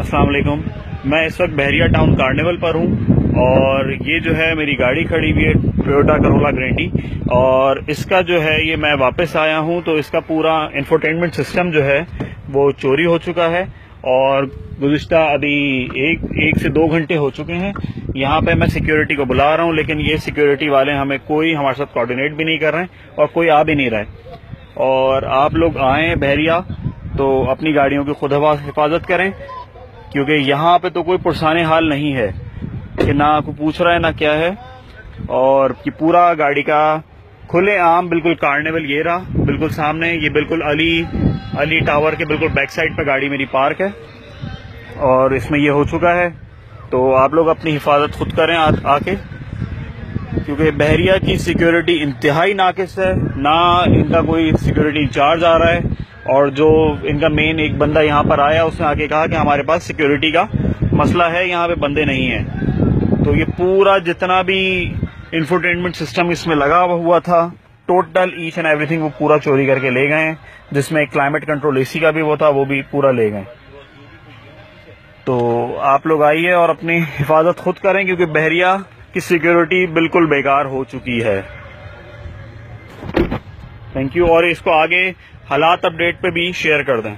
अस्सलाम वालेकुम। मैं इस वक्त बहरिया टाउन कार्निवल पर हूँ और ये जो है मेरी गाड़ी खड़ी हुई है टोयोटा करोला ग्रैंडी, और इसका जो है ये मैं वापस आया हूँ तो इसका पूरा इंफोटेनमेंट सिस्टम जो है वो चोरी हो चुका है और गुज़िश्ता अभी एक से 2 घंटे हो चुके हैं। यहाँ पे मैं सिक्योरिटी को बुला रहा हूँ, लेकिन ये सिक्योरिटी वाले हमारे साथ कोऑर्डिनेट भी नहीं कर रहे हैं और कोई आ भी नहीं रहा है। और आप लोग आए बहरिया तो अपनी गाड़ियों की खुद हिफाजत करें, क्योंकि यहाँ पे तो कोई पुरसाने हाल नहीं है कि ना कोई पूछ रहा है ना क्या है, और कि पूरा गाड़ी का खुले आम बिल्कुल कार्निवल ये रहा बिल्कुल सामने, ये बिल्कुल अली टावर के बिल्कुल बैक साइड पे गाड़ी मेरी पार्क है और इसमें ये हो चुका है। तो आप लोग अपनी हिफाजत खुद करें आके, क्योंकि बहरिया की सिक्योरिटी इंतहाई नाकिस है, ना इनका कोई सिक्योरिटी इंचार्ज आ रहा है। और जो इनका मेन एक बंदा यहाँ पर आया उसने आके कहा कि हमारे पास सिक्योरिटी का मसला है, यहाँ पे बंदे नहीं हैं। तो ये पूरा जितना भी इंफोटेनमेंट सिस्टम इसमें लगा हुआ था, टोटल ईच एंड एवरीथिंग वो पूरा चोरी करके ले गए हैं, जिसमें क्लाइमेट कंट्रोल एसी का भी वो था, वो भी पूरा ले गए। तो आप लोग आइए और अपनी हिफाजत खुद करें, क्योंकि बहरिया की सिक्योरिटी बिल्कुल बेकार हो चुकी है। Thank you. और इसको आगे हालात अपडेट पे भी शेयर कर दें।